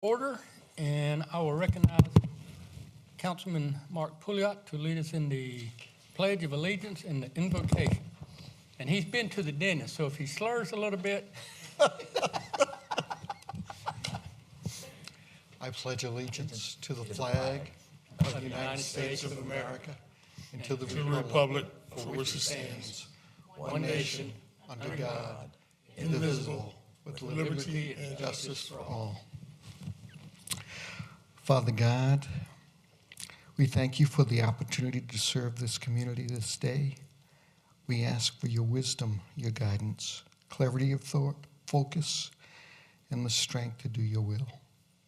Order, and I will recognize Councilman Mark Pouliot to lead us in the Pledge of Allegiance and the invocation. And he's been to the dentist, so if he slurs a little bit. I pledge allegiance to the flag of the United States of America and to the republic for which it stands, one nation, under God, indivisible, with liberty and justice for all. Father God, we thank you for the opportunity to serve this community this day. We ask for your wisdom, your guidance, clarity of thought, focus, and the strength to do your will.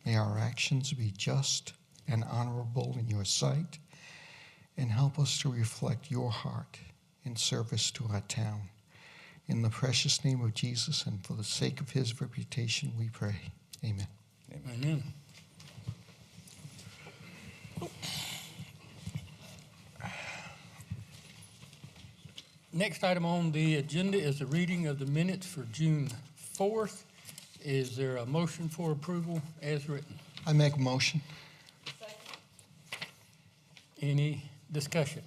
May our actions be just and honorable in your sight, and help us to reflect your heart in service to our town. In the precious name of Jesus and for the sake of his reputation, we pray. Amen. Amen. Next item on the agenda is the reading of the minutes for June 4th. Is there a motion for approval as written? I make a motion. Second. Any discussion?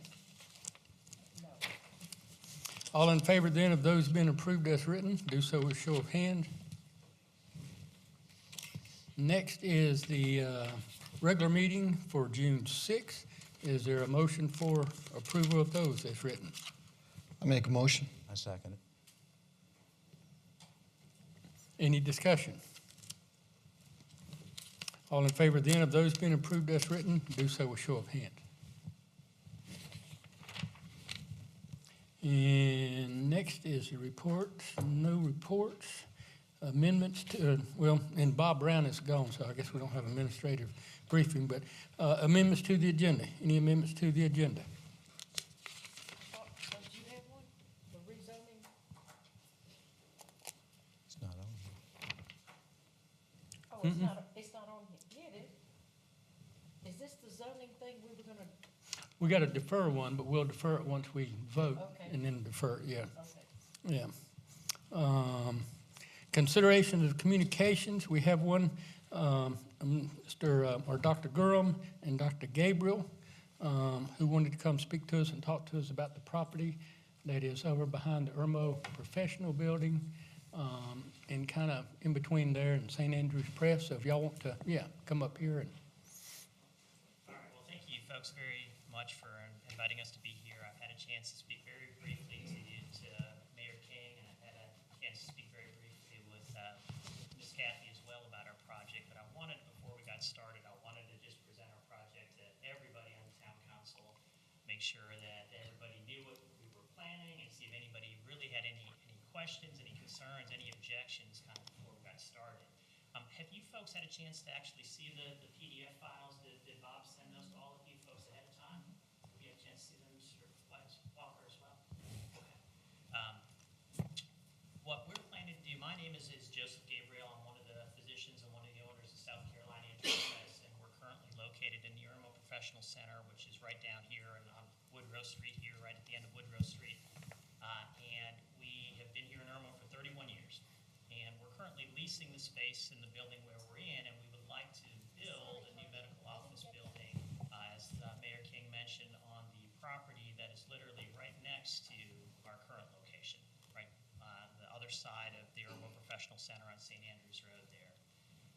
No. All in favor then of those being approved as written, do so with show of hands. Next is the regular meeting for June 6th. Is there a motion for approval of those as written? I make a motion. I second it. Any discussion? All in favor then of those being approved as written, do so with show of hands. And next is the reports. No reports. Amendments to, and Bob Brown is gone, so I guess we don't have administrative briefing, but amendments to the agenda. Any amendments to the agenda? Don't you have one, the rezoning? It's not on here. Oh, it's not on here. Yeah, it is. Is this the zoning thing we were gonna, We got to defer one, but we'll defer it once we vote. Okay. And then defer, yeah. okay. Yeah. Consideration of communications, we have one, Dr. Gurham and Dr. Gabriel, who wanted to come speak to us and talk to us about the property that is over behind the Irmo Professional Building, and kind of in between there and St. Andrew's Press. So if y'all want to, come up here and. All right, well, thank you folks very much for inviting us to be here. I've had a chance to speak very briefly to Mayor King, and I've had a chance to speak very briefly with Ms. Kathy as well about our project. But I wanted, before we got started, I wanted to just present our project to everybody on the town council, make sure that everybody knew what we were planning, and see if anybody really had any questions, any concerns, any objections kind of before we got started. Have you folks had a chance to actually see the PDF files? Did Bob send those to all of you folks ahead of time? Did you have a chance to see them, Mr. Walker, as well? Okay. What we're planning to do, my name is Joseph Gabriel. I'm one of the physicians and one of the owners of South Carolina Integrated Medicine. We're currently located in the Irmo Professional Center, which is right down here on Woodrow Street here, right at the end of Woodrow Street. And we have been here in Irmo for 31 years. And we're currently leasing the space in the building where we're in, and we would like to build a new medical office building, as Mayor King mentioned, on the property that is literally right next to our current location, right the other side of the Irmo Professional Center on St. Andrews Road there.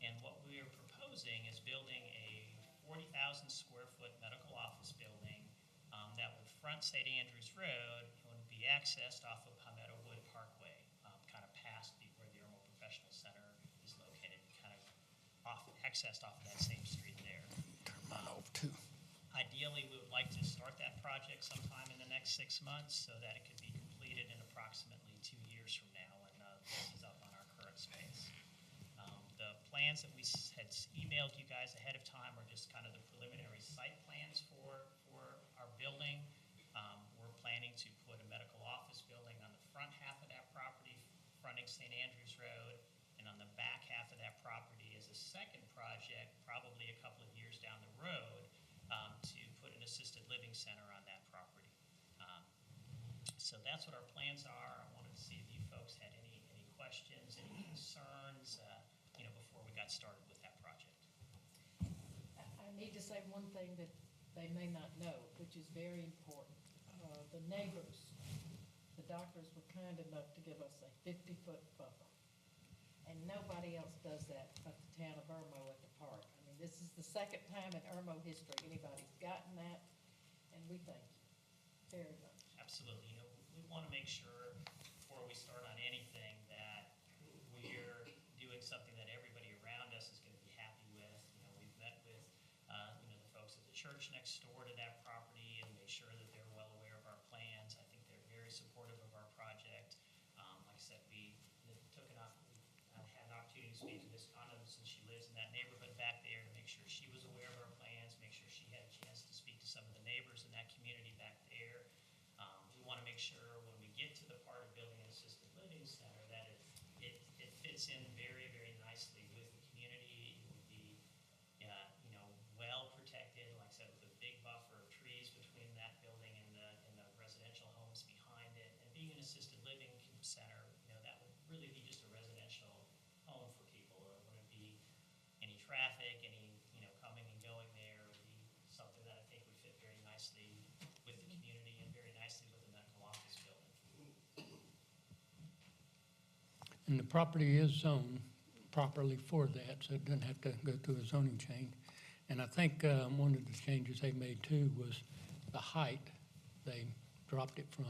And what we are proposing is building a 40,000 square foot medical office building that would front St. Andrews Road and would be accessed off of Palmetto Wood Parkway, kind of past where the Irmo Professional Center is located, kind of accessed off of that same street there. Turn mine off too. Ideally, we would like to start that project sometime in the next 6 months so that it could be completed in approximately 2 years from now when this is up on our current space. The plans that we had emailed you guys ahead of time are just kind of the preliminary site plans for our building. We're planning to put a medical office building on the front half of that property, fronting St. Andrews Road, and on the back half of that property is a second project, probably a couple of years down the road, to put an assisted living center on that property. So that's what our plans are. I wanted to see if you folks had any questions, any concerns, before we got started with that project. say one thing that they may not know, which is very important. The neighbors, the doctors were kind enough to give us a 50-foot buffer. And nobody else does that but the town of Irmo at the park. I mean, this is the second time in Irmo history anybody's gotten that, and we thank you very much. Absolutely. You know, we want to make sure before we start on anything that we're doing something that everybody around us is going to be happy with. You know, we've met with, the folks at the church next door to that property and made sure that they're well aware of our plans. I think they're very supportive of our project. Like I said, we had an opportunity to speak to Ms. Condon since she lives in that neighborhood back there to make sure she was aware of our plans, make sure she had a chance to speak to some of the neighbors in that community back there. We want to make sure when we get to the part of building an assisted living center that it fits in very, very nicely with the community. It would be, well protected, like I said, with a big buffer of trees between that building and the residential homes behind it. And being an assisted living center, that would really be just a residential home for people. There wouldn't be any traffic, any, coming and going there. It would be something that I think would fit very nicely with the community and very nicely with the medical office building. And the property is zoned properly for that, so it doesn't have to go through a zoning change. And I think one of the changes they made too was the height. They dropped it from,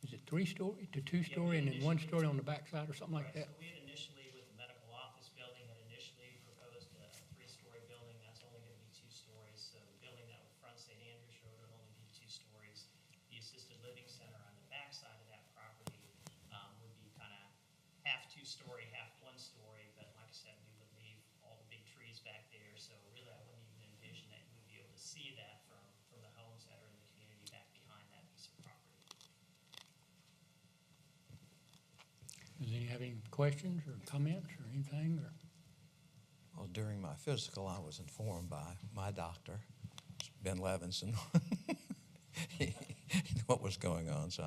is it 3-story to 2-story, and then 1-story on the backside or something like that? So we had initially, with the medical office building, had initially proposed a 3-story building. That's only going to be 2 stories. So the building that would front St. Andrews Road would only be 2 stories. The assisted living center on the backside of that property would be kind of half 2-story, half 1-story. But like I said, we would leave all the big trees back there. So really, I wouldn't even envision that you would be able to see that from the homes that are in the community back behind that piece of property. Does any have any questions or comments or anything, or? Well, during my physical, I was informed by my doctor, Ben Levinson, what was going on. So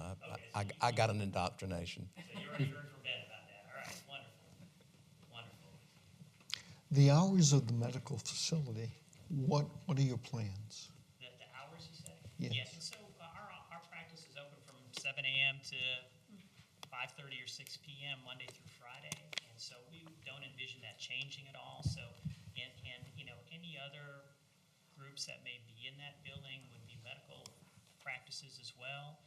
I got an indoctrination. So you already heard from Ben about that. All right, wonderful. Wonderful. The hours of the medical facility, what are your plans? The hours, you say? Yes. And so our practice is open from 7 a.m. to 5:30 or 6 p.m. Monday through Friday. And so we don't envision that changing at all. So, and any other groups that may be in that building would be medical practices as well.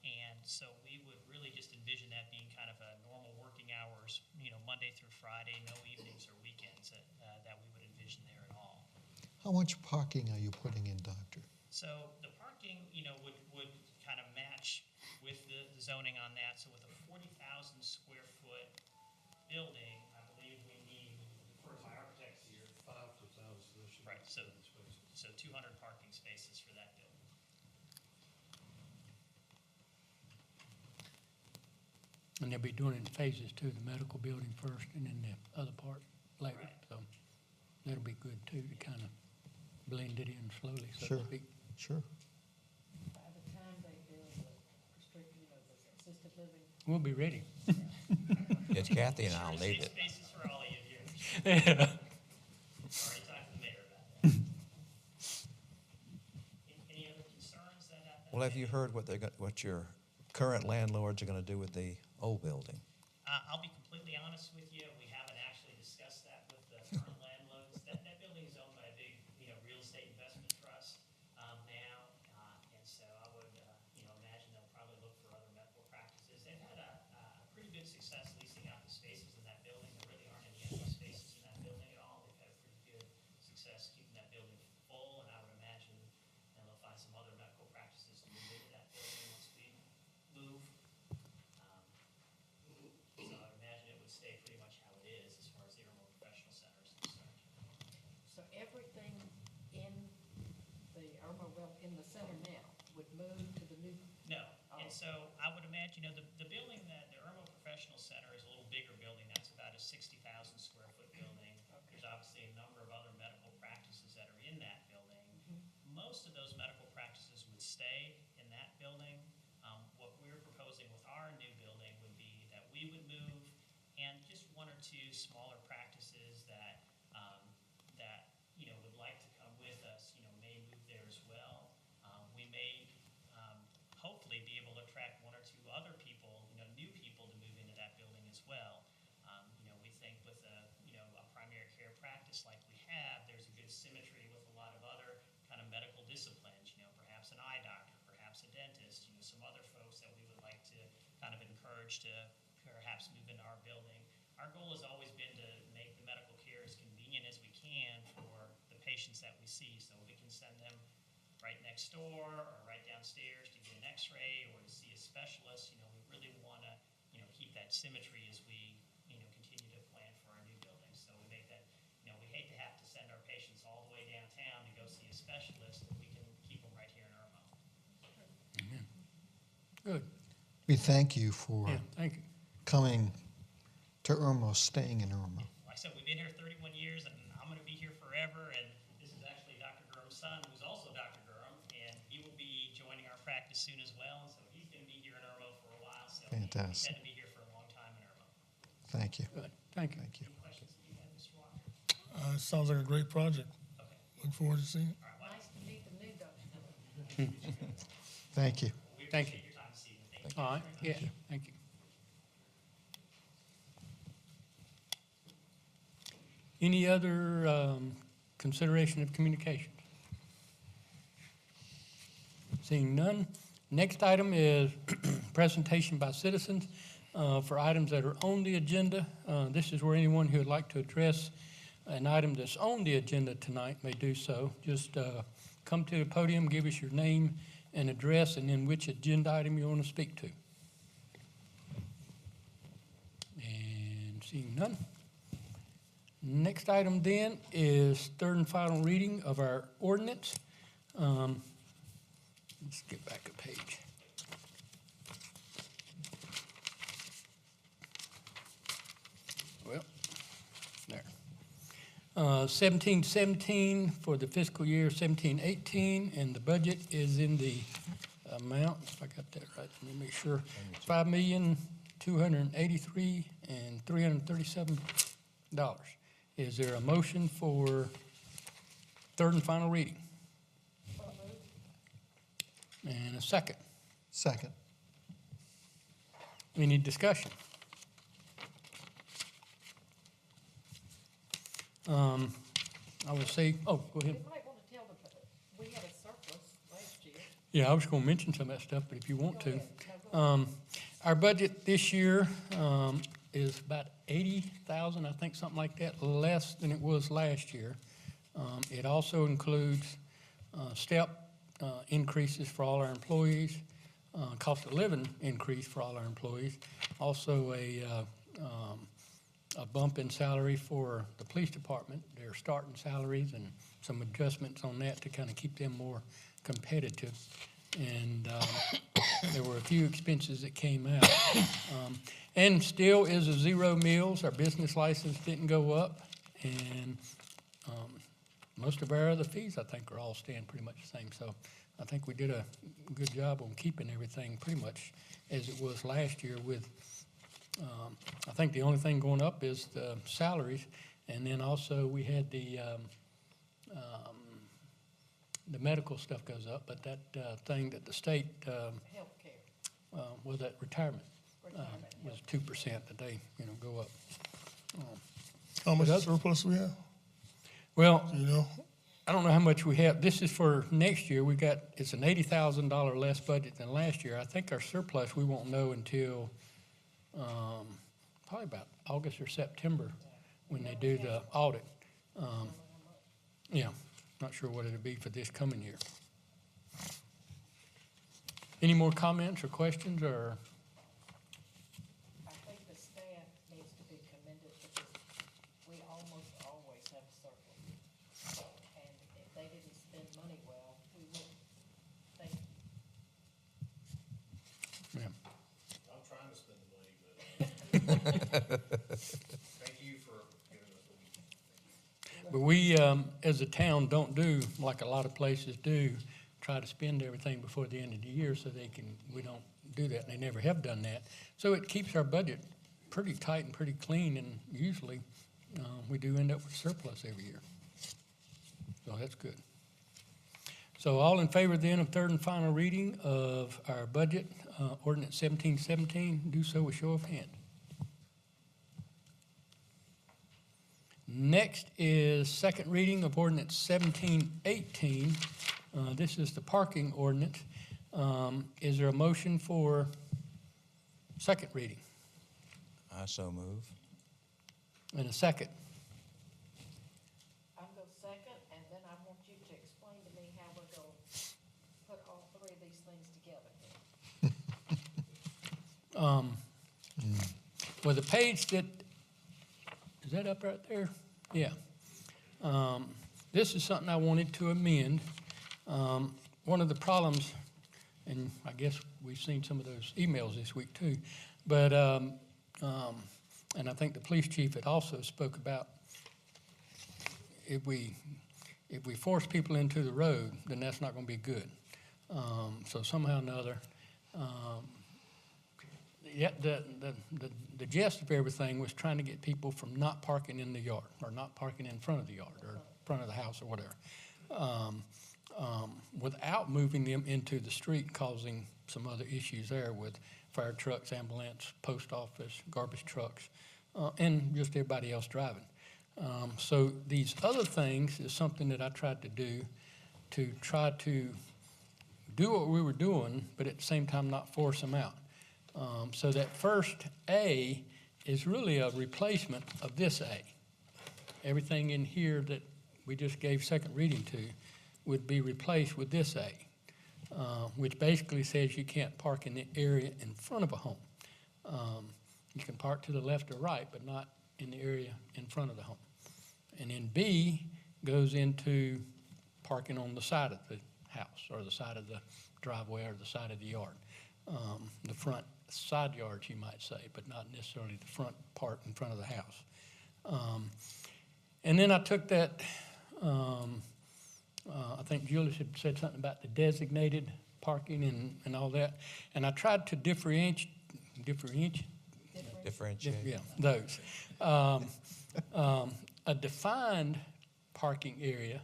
And so we would really just envision that being kind of a normal working hours, Monday through Friday, no evenings or weekends that we would envision there at all. How much parking are you putting in, Doctor? So the parking, would kind of match with the zoning on that. So with a 40,000 square foot building, I believe we need, for my architects here, 5,000, so there should be right, so 200 spaces. parking spaces for that building. And they'll be doing it in phases too, the medical building first and then the other part later. Right. So that'll be good too, to kind of blend it in slowly, so Sure. to speak. Sure. By the time they build the the assisted living, We'll be ready. It's Kathy and I'll Sure, need safe it. spaces for all of you here. Yeah. Already talked to the mayor about that. Any other concerns that? Well, have you heard what your current landlords are going to do with the old building? I'll be completely honest with you, we haven't actually discussed that with the current landlords. That building is owned by a big, real estate investment trust now. And so I would, imagine they'll probably look for other medical practices. They've had a pretty good success leasing out the spaces in that building. There really aren't any empty spaces in that building at all. They've had a pretty good success keeping that building full, and I would imagine they'll find some other medical practices to move into that building once we move. So I would imagine it would stay pretty much how it is as far as the Irmo Professional Center is concerned. so everything in the Irmo, in the center now would move to the new. No, and so I would imagine, the building that, the Irmo Professional Center is a little bigger building. That's about a 60,000 square foot building. There's obviously a number of other medical practices that are in that building. Most of those medical practices would stay in that building. What we're proposing with our new building would be that we would move, and just 1 or 2 smaller practices that would like to come with practice like we have, there's a good symmetry with a lot of other kind of medical disciplines, you know, perhaps an eye doctor, perhaps a dentist, you know, some other folks that we would like to kind of encourage to perhaps move into our building. Our goal has always been to make the medical care as convenient as we can for the patients that we see, so we can send them right next door or right downstairs to get an x-ray or to see a specialist. You know, we really want to, you know, keep that symmetry as we, you know, continue to plan for our new building. So we make that, you know, we hate to have to send our patients all the way downtown to go see a specialist, if we can keep them right here in Irmo. Good. We thank you for Yeah, thank you. coming to Irmo, staying in Irmo. Like I said, we've been here 31 years, and I'm going to be here forever. And this is actually Dr. Gurham's son, who's also Dr. Gurham, and he will be joining our practice soon as well. And so he's going to be here in Irmo for a while. So we Fantastic. intend to be here for a long time in Irmo. Thank you. Good. Thank you. Thank you. Any questions that you have, Mr. Walker? It sounds like a great project. Okay. Look forward to seeing it. All right. Well, Nice to meet the new doctor. Thank you. we Thank appreciate your time this evening. Thank you. All right, yeah, thank you. Any other consideration of communications? Seeing none. Next item is presentation by citizens for items that are on the agenda. This is where anyone who would like to address an item that's on the agenda tonight may do so. Just come to the podium, give us your name and address, and then which agenda item you want to speak to. And seeing none. Next item then is third and final reading of our ordinance. Let's get back a page. Well, there. 1717 for the fiscal year 1718, and the budget is in the amount, if I got that right, let me make sure, $5,283,337. Is there a motion for third and final reading? And a second. Second. Any discussion? I would say, oh, go You ahead. might want to tell them, we had a surplus last year. Yeah, I was going to mention some of that stuff, but if you want Go to. ahead. No, go ahead. Our budget this year is about 80,000, I think, something like that, less than it was last year. It also includes step increases for all our employees, cost of living increase for all our employees, also a bump in salary for the police department, their starting salaries, and some adjustments on that to kind of keep them more competitive. And there were a few expenses that came out. And still is a zero mills. Our business license didn't go up. And most of our other fees, I think, are all staying pretty much the same. So I think we did a good job on keeping everything pretty much as it was last year with, I think the only thing going up is the salaries. And then also we had the medical stuff goes up, but that thing that the state, Healthcare, was that retirement, retirement, was 2% that they, go up. How much But surplus we have? Well, Do you know? I don't know how much we have. This is for next year. It's an $80,000 less budget than last year. I think our surplus, we won't know until probably about August or September when they do the audit. Yeah, not sure what it'll be for this coming year. Any more comments or questions or? I think the staff needs to be commended because we almost always have a surplus. And if they didn't spend money well, we wouldn't. Thank you. Yeah. I'm trying to spend the money, but thank you for giving us what we can. But we, as a town, don't do like a lot of places do, try to spend everything before the end of the year so we don't do that, and they never have done that. So it keeps our budget pretty tight and pretty clean, and usually we do end up with surplus every year. So that's good. So all in favor then of third and final reading of our budget, ordinance 1717, do so with show of hand. Next is second reading of ordinance 1718. This is the parking ordinance. Is there a motion for second reading? I so move. And a second? I'm going to second, and then I want you to explain to me how we're going to put all three of these things together. Well, the page that, is that up right there? Yeah. This is something I wanted to amend. One of the problems, and I guess we've seen some of those emails this week too, but, and I think the police chief had also spoke about if we force people into the road, then that's not going to be good. So somehow or another, yeah, the gist of everything was trying to get people from not parking in the yard or not parking in front of the yard or front of the house or whatever, without moving them into the street, causing some other issues there with fire trucks, ambulance, post office, garbage trucks, and just everybody else driving. So these other things is something that I tried to do to try to do what we were doing, but at the same time not force them out. So that first A is really a replacement of this A. Everything in here that we just gave second reading to would be replaced with this A, which basically says you can't park in the area in front of a home. You can park to the left or right, but not in the area in front of the home. And then B goes into parking on the side of the house or the side of the driveway or the side of the yard. The front side yards, you might say, but not necessarily the front part in front of the house. And then I took that, I think Julius had said something about the designated parking and all that, and I tried to differentiate. Differentiate. Yeah, those. A defined parking area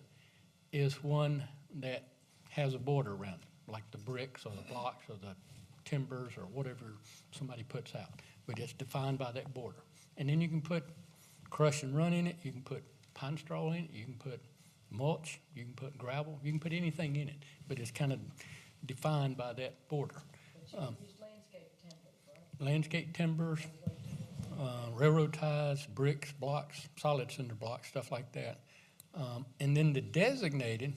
is one that has a border around it, like the bricks or the blocks or the timbers or whatever somebody puts out, but it's defined by that border. And then you can put crush and run in it, you can put pine straw in it, you can put mulch, you can put gravel, you can put anything in it, but it's kind of defined by that border. But you use landscape timbers, right? Landscape timbers, railroad ties, bricks, blocks, solid cinder blocks, stuff like that. And then the designated,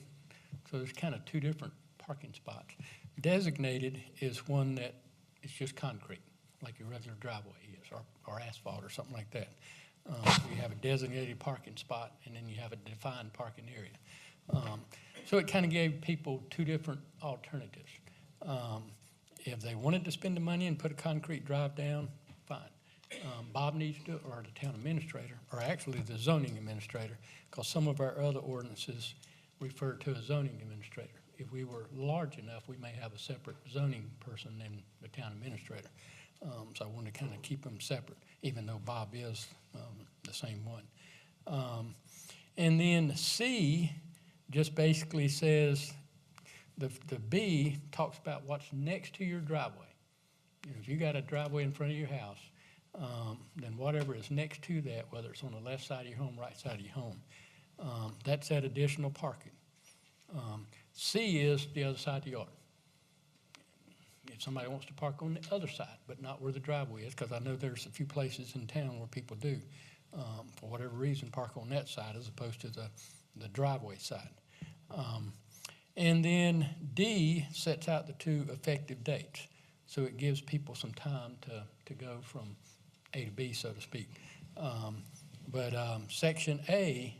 so there's kind of two different parking spots. Designated is one that is just concrete, like your regular driveway is, or asphalt or something like that. You have a designated parking spot, and then you have a defined parking area. So it kind of gave people two different alternatives. If they wanted to spend the money and put a concrete drive down, fine. Bob needs to do it, or the town administrator, or actually the zoning administrator, because some of our other ordinances refer to a zoning administrator. If we were large enough, we may have a separate zoning person than the town administrator. So I wanted to kind of keep them separate, even though Bob is the same one. And then C just basically says, the B talks about what's next to your driveway. You know, if you got a driveway in front of your house, then whatever is next to that, whether it's on the left side of your home, right side of your home, that's that additional parking. C is the other side of the yard. If somebody wants to park on the other side, but not where the driveway is, because I know there's a few places in town where people do, for whatever reason, park on that side as opposed to the driveway side. And then D sets out the two effective dates. So it gives people some time to go from A to B, so to speak. But Section A,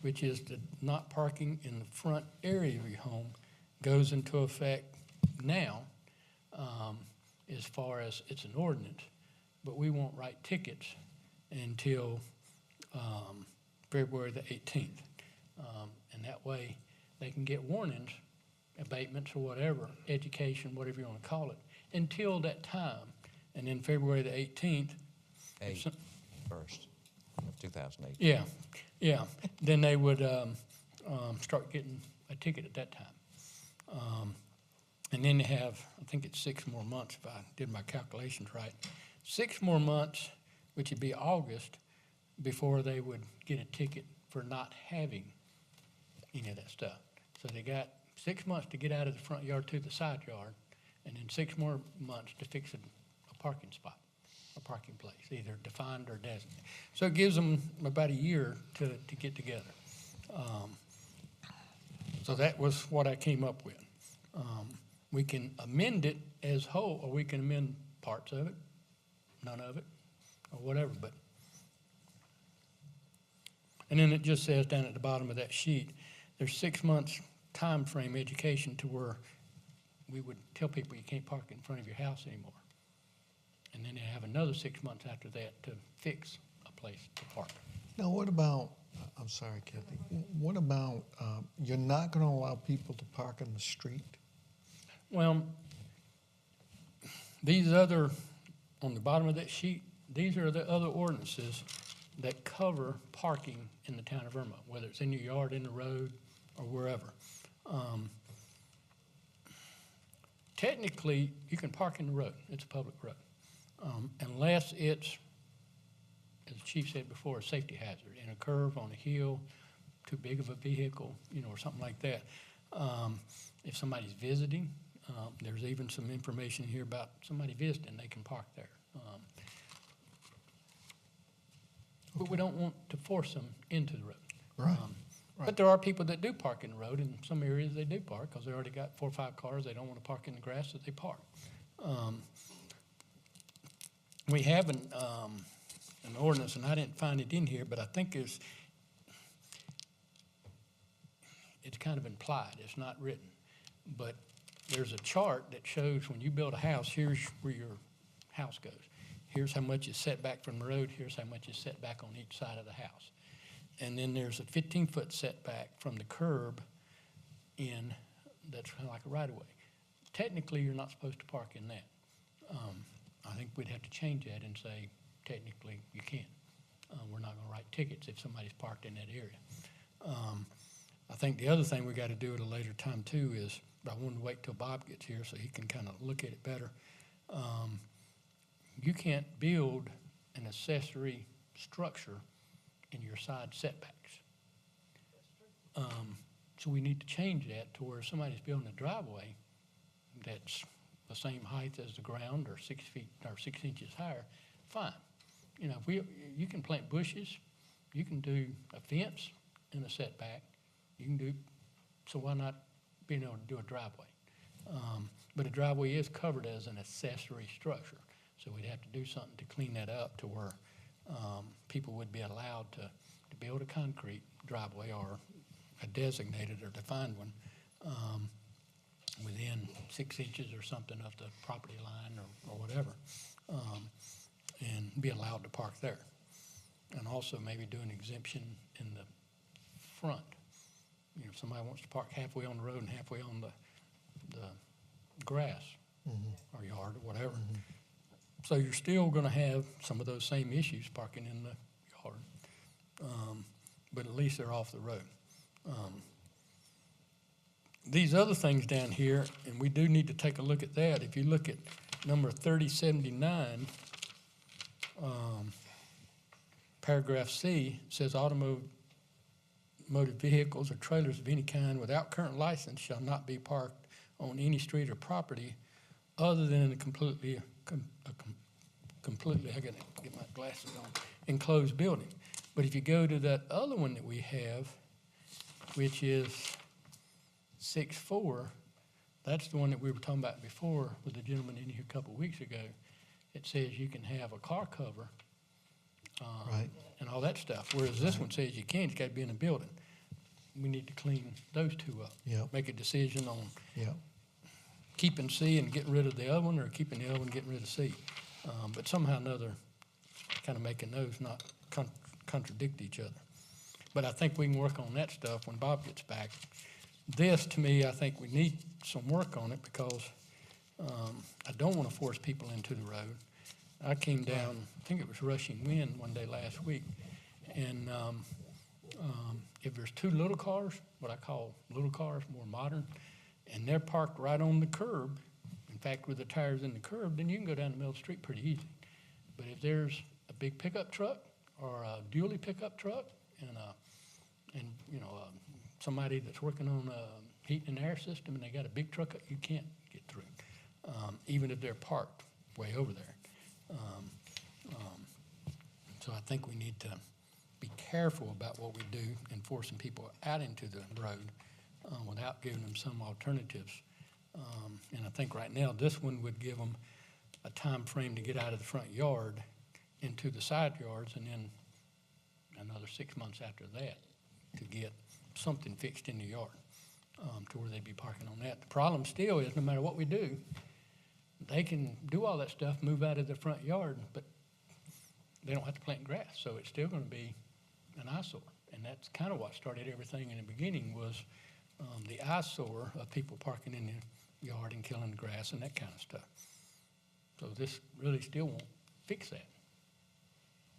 which is the not parking in the front area of your home, goes into effect now as far as it's an ordinance, but we won't write tickets until February the 18th. And that way they can get warnings, abatements or whatever, education, whatever you want to call it, until that time. And then February the 18th. 1st of 2008. Yeah. Then they would start getting a ticket at that time. And then they have, I think it's 6 more months if I did my calculations right. 6 more months, which would be August, before they would get a ticket for not having any of that stuff. So they got 6 months to get out of the front yard to the side yard, and then 6 more months to fix a parking spot, a parking place, either defined or designated. So it gives them about a year to get together. So that was what I came up with. We can amend it as whole, or we can amend parts of it, none of it, or whatever, but. And then it just says down at the bottom of that sheet, there's 6 months time frame education to where we would tell people you can't park in front of your house anymore. And then they have another 6 months after that to fix a place to park. Now, what about, I'm sorry, Kathy, what about, you're not going to allow people to park in the street? Well, these other, on the bottom of that sheet, these are the other ordinances that cover parking in the town of Irmo, whether it's in your yard, in the road, or wherever. Technically, you can park in the road. It's a public road. Unless it's, as the chief said before, a safety hazard, in a curve, on a hill, too big of a vehicle, or something like that. If somebody's visiting, there's even some information here about somebody visiting, they can park there. But we don't want to force them into the road. Right. But there are people that do park in the road. In some areas, they do park because they already got 4 or 5 cars. They don't want to park in the grass, so they park. We have an ordinance, and I didn't find it in here, but I think it's kind of implied. It's not written. But there's a chart that shows when you build a house, here's where your house goes. Here's how much is set back from the road. Here's how much is set back on each side of the house. And then there's a 15-foot setback from the curb in, that's kind of like a right-of-way. Technically, you're not supposed to park in that. I think we'd have to change that and say, technically, you can. We're not going to write tickets if somebody's parked in that area. I think the other thing we got to do at a later time, too, is, I wanted to wait till Bob gets here so he can kind of look at it better. You can't build an accessory structure in your side setbacks. So we need to change that to where somebody's building a driveway that's the same height as the ground or 6 feet or 6 inches higher, fine. You can plant bushes, you can do a fence in a setback, you can do, so why not being able to do a driveway? But a driveway is covered as an accessory structure. So we'd have to do something to clean that up to where people would be allowed to build a concrete driveway or a designated or defined one within 6 inches or something of the property line or whatever, and be allowed to park there. And also maybe do an exemption in the front. If somebody wants to park halfway on the road and halfway on the grass or yard or whatever. So you're still going to have some of those same issues parking in the yard, but at least they're off the road. These other things down here, and we do need to take a look at that. If you look at number 3079, paragraph C, it says automotive vehicles or trailers of any kind without current license shall not be parked on any street or property other than in a completely, I gotta get my glasses on, enclosed building. But if you go to that other one that we have, which is 6.4, that's the one that we were talking about before with the gentleman in here a couple of weeks ago. It says you can have a car cover Right. and all that stuff, whereas this one says you can't, it's got to be in a building. We need to clean those two up. Yep. Make a decision on Yep. keeping C and getting rid of the other one, or keeping the other one and getting rid of C. But somehow or another, kind of making those not contradict each other. But I think we can work on that stuff when Bob gets back. This, to me, I think we need some work on it because I don't want to force people into the road. I came down, I think it was rushing wind one day last week, and if there's 2 little cars, what I call little cars, more modern, and they're parked right on the curb, in fact, with the tires in the curb, then you can go down the middle of the street pretty easy. But if there's a big pickup truck or a dually pickup truck and somebody that's working on a heat and air system and they got a big truck, you can't get through, even if they're parked way over there. So I think we need to be careful about what we do enforcing people out into the road without giving them some alternatives. And I think right now, this one would give them a time frame to get out of the front yard into the side yards, and then another 6 months after that to get something fixed in the yard to where they'd be parking on that. The problem still is, no matter what we do, they can do all that stuff, move out of the front yard, but they don't have to plant grass, so it's still going to be an eyesore. And that's kind of what started everything in the beginning was the eyesore of people parking in the yard and killing the grass and that kind of stuff. So this really still won't fix that.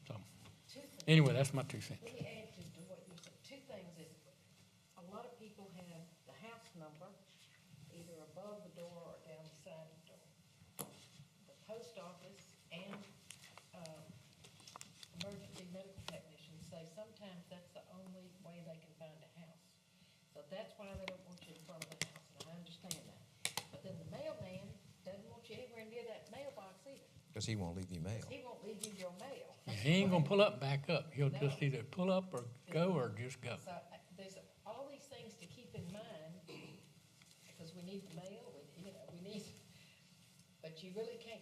So anyway, that's my 2 cents. Let me add to what you said. Two things is, a lot of people have the house number either above the door or down the side of the door. The post office and emergency medical technicians say sometimes that's the only way they can find a house. So that's why they don't want you in front of the house, and I understand that. But then the mailman doesn't want you anywhere near that mailbox either. Because he won't leave you mail. He won't leave you your mail. Yeah, he ain't gonna pull up and back up. He'll just either pull up or go or just go. So there's all these things to keep in mind, because we need the mail, we need, but you really can't,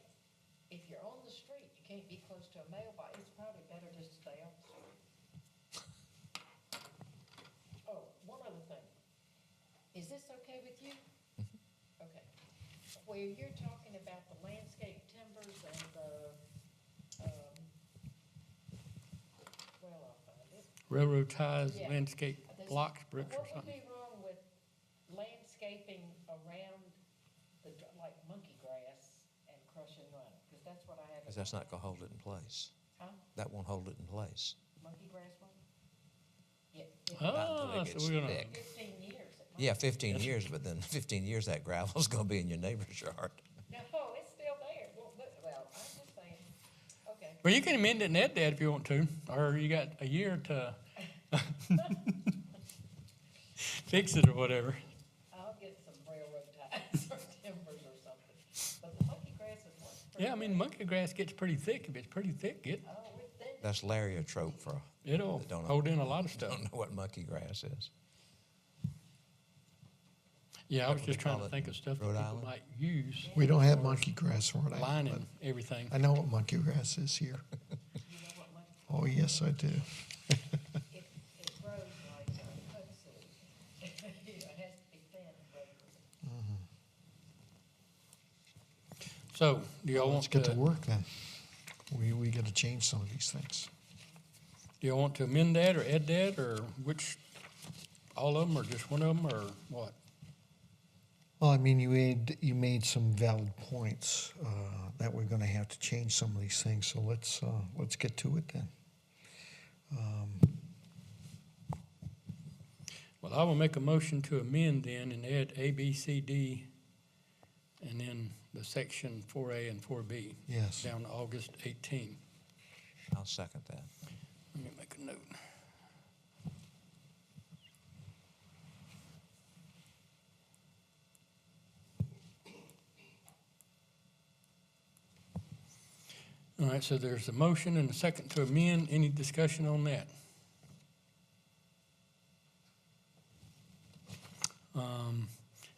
if you're on the street, you can't be close to a mailbox. It's probably better just to stay off the street. Oh, one other thing. Is this okay with you? Okay. Where you're talking about the landscape timbers and the, well, I'll find it. Railroad ties, Yeah. landscape There's- blocks, bricks or What would something. be wrong with landscaping around like monkey grass and crush and run? Because that's what I have. Because that's not going to hold it in place. Huh? That won't hold it in place. Monkey grass one? Yeah. Not until Ah, it so gets we're gonna, thick. 15 years. it might- Yeah, 15 years, but then 15 years that gravel's going to be in your neighbor's yard. No, it's still there. Well, I'm just saying, okay. well, you can amend it in that, Dad, if you want to, or you got a year to fix it or whatever. I'll get some railroad ties or timbers or something. But the monkey grass is what? Yeah, I mean, monkey grass gets pretty thick. If it's pretty thick, Oh, it's thin. That's lariatrope for it'll They don't know. hold in a lot of stuff. don't know what monkey grass is. Yeah, I What was do just they trying call to it? think of stuff that Rhode people Island? might use, We don't have monkey grass in Rhode Island, lining everything. but I know what monkey grass is here. You know what monkey, Oh, yes, I do. it grows like kudzu. It has to be thin and So, do y'all Let's want get to to, work then. We got to change some of these things. do y'all want to amend that or add that, or which, all of them, or just one of them, or what? Well, I mean, you made some valid points that we're going to have to change some of these things. So let's get to it then. Well, I will make a motion to amend then and add A, B, C, D, and then the section 4A and 4B. Yes. Down to August 18. I'll second that. Let me make a note. All right, so there's a motion and a second to amend. Any discussion on that?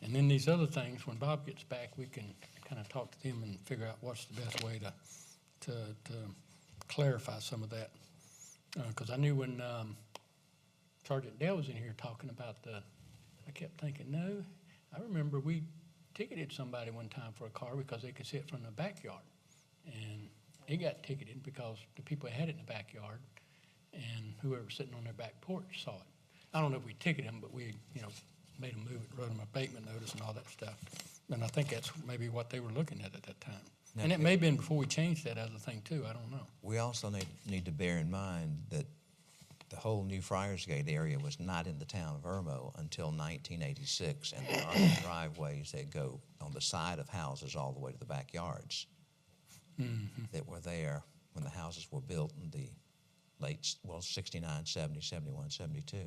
And then these other things, when Bob gets back, we can kind of talk to him and figure out what's the best way to clarify some of that. Because I knew when Sergeant Dale was in here talking about I kept thinking, no, I remember we ticketed somebody one time for a car because they could see it from the backyard. And he got ticketed because the people had it in the backyard, and whoever was sitting on their back porch saw it. I don't know if we ticketed him, but we, made them move it, wrote them a abatement notice and all that stuff. And I think that's maybe what they were looking at that time. And it may have been before we changed that other thing too, I don't know. We also need to bear in mind that the whole New Friarsgate area was not in the town of Irmo until 1986, and there are driveways that go on the side of houses all the way to the backyards that were there when the houses were built in the well, 69, 70, 71, 72.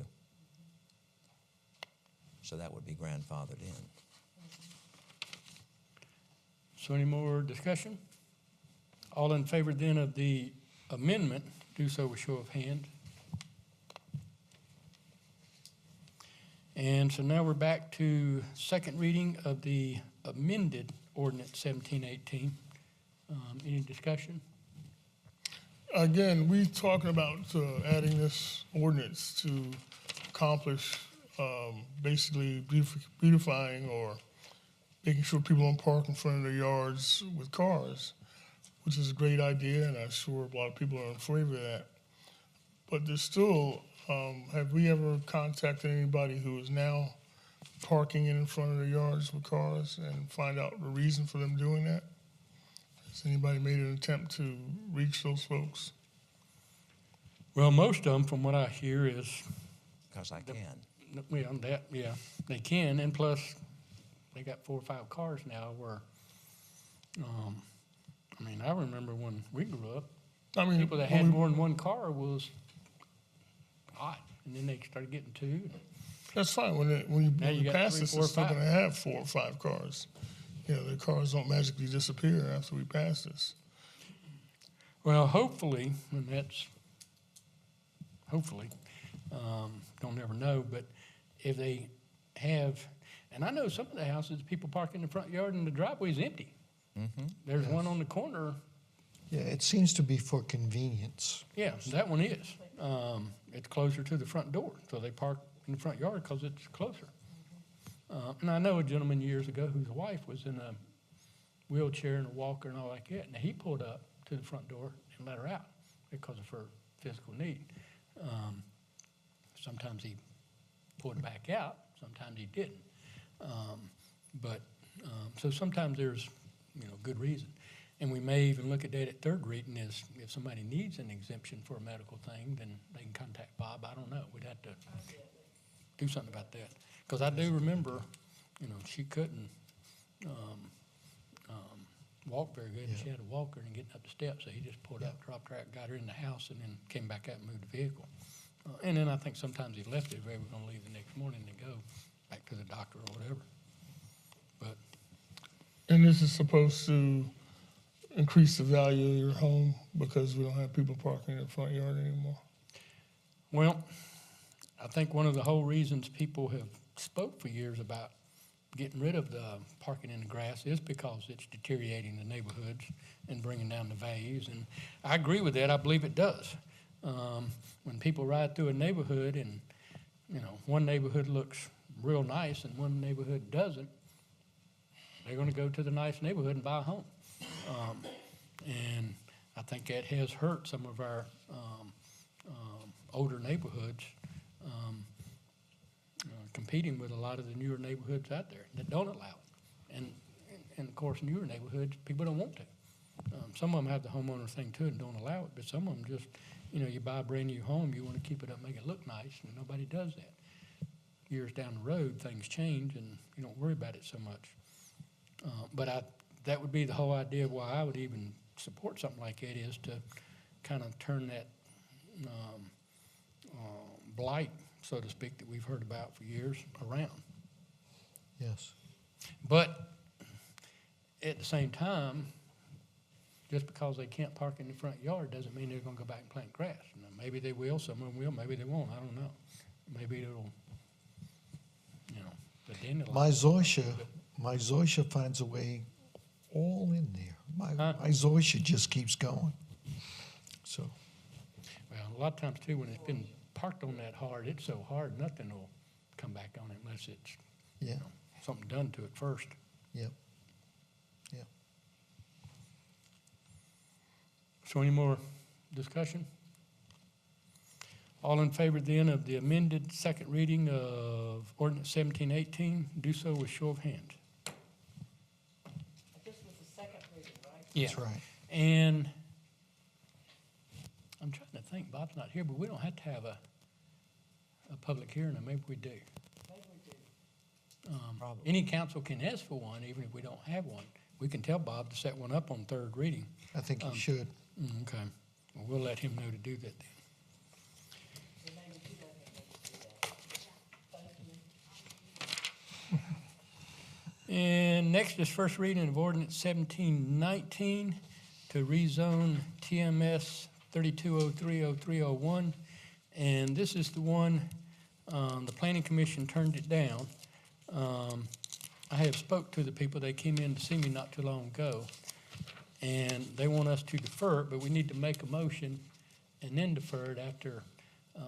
So that would be grandfathered in. So any more discussion? All in favor then of the amendment, do so with show of hand. And so now we're back to second reading of the amended ordinance 1718. Any discussion? Again, we talking about adding this ordinance to accomplish basically beautifying or making sure people don't park in front of their yards with cars, which is a great idea, and I'm sure a lot of people are in favor of that. But there's still, have we ever contacted anybody who is now parking in front of their yards with cars and find out the reason for them doing that? Has anybody made an attempt to reach those folks? Well, most of them, from what I hear, is, Because I can. well, that, yeah, they can, and plus, they got 4 or 5 cars now where, I mean, I remember when we grew up, I mean, people that when had we- more than one car was odd, and then they started getting 2. That's fine. When Now you you got pass 3, this, 4, they're still 5. going to have 4 or 5 cars. You know, the cars don't magically disappear after we pass this. Well, hopefully, and that's, hopefully, don't ever know, but if they have, and I know some of the houses, people park in the front yard and the driveway's empty. There's one on the corner, Yeah, it seems to be for convenience. yeah, that one is. It's closer to the front door, so they park in the front yard because it's closer. And I know a gentleman years ago whose wife was in a wheelchair and a walker and all like that, and he pulled up to the front door and let her out because of her physical need. Sometimes he pulled her back out, sometimes he didn't. So sometimes there's, good reason. And we may even look at that at third reading is if somebody needs an exemption for a medical thing, then they can contact Bob. I don't know. We'd have to do something about that. Because I do remember, she couldn't walk very good, and she had a walker and getting up the steps, so he just pulled up, dropped her out, got her in the house, and then came back out and moved the vehicle. And then I think sometimes he left it if they were gonna leave the next morning to go back to the doctor or whatever. But, And this is supposed to increase the value of your home because we don't have people parking in the front yard anymore. well, I think one of the whole reasons people have spoke for years about getting rid of the parking in the grass is because it's deteriorating the neighborhoods and bringing down the values. And I agree with that. I believe it does. When people ride through a neighborhood and, one neighborhood looks real nice and one neighborhood doesn't, they're going to go to the nice neighborhood and buy a home. And I think that has hurt some of our older neighborhoods, competing with a lot of the newer neighborhoods out there that don't allow it. And of course, newer neighborhoods, people don't want to. Some of them have the homeowner thing too and don't allow it, but some of them just, you buy a brand new home, you want to keep it up, make it look nice, and nobody does that. Years down the road, things change and you don't worry about it so much. But that would be the whole idea of why I would even support something like that is to kind of turn that blight, so to speak, that we've heard about for years around. Yes. But at the same time, just because they can't park in the front yard doesn't mean they're gonna go back and plant grass. Now, maybe they will, some of them will, maybe they won't, I don't know. Maybe it'll, the dandelion. My zoysia finds a way all in there. Huh? My zoysia just keeps going. So, Well, a lot of times too, when it's been parked on that hard, it's so hard, nothing will come back on it unless it's yeah, something done to it first. yep, yep. So any more discussion? All in favor then of the amended second reading of ordinance 1718, do so with show of hands. This was the second reading, right? That's right. And I'm trying to think, Bob's not here, but we don't have to have a public hearing, or maybe we do. Maybe we do. Probably. Any council can ask for one, even if we don't have one. We can tell Bob to set one up on third reading. I think you should. Okay, well, we'll let him know to do that then. And next is first reading of ordinance 1719 to rezone TMS 32030301. And this is the one, the planning commission turned it down. I have spoke to the people, they came in to see me not too long ago, and they want us to defer it, but we need to make a motion and then defer it after,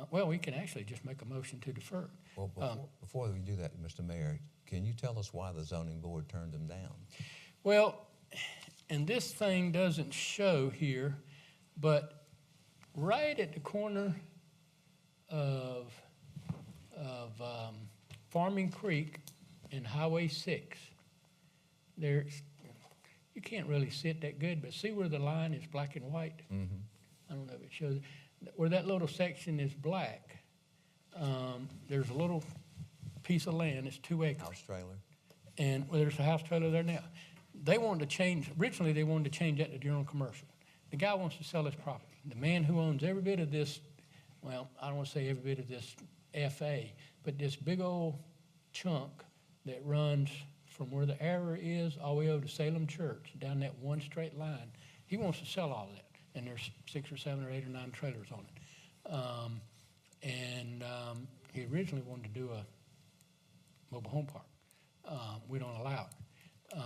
well, we can actually just make a motion to defer it. Well, before we do that, Mr. Mayor, can you tell us why the zoning board turned them down? Well, and this thing doesn't show here, but right at the corner of Farming Creek and Highway 6, there's, you can't really see it that good, but see where the line is black and white? Mm-hmm. I don't know if it shows, where that little section is black, there's a little piece of land, it's 2 acres. House trailer? And well, there's a house trailer there now. They wanted to change, originally they wanted to change that to general commercial. The guy wants to sell his property. The man who owns every bit of this, well, I don't want to say every bit of this FA, but this big old chunk that runs from where the error is all the way over to Salem Church, down that one straight line, he wants to sell all of that. And there's 6 or 7 or 8 or 9 trailers on it. He originally wanted to do a mobile home park. We don't allow it.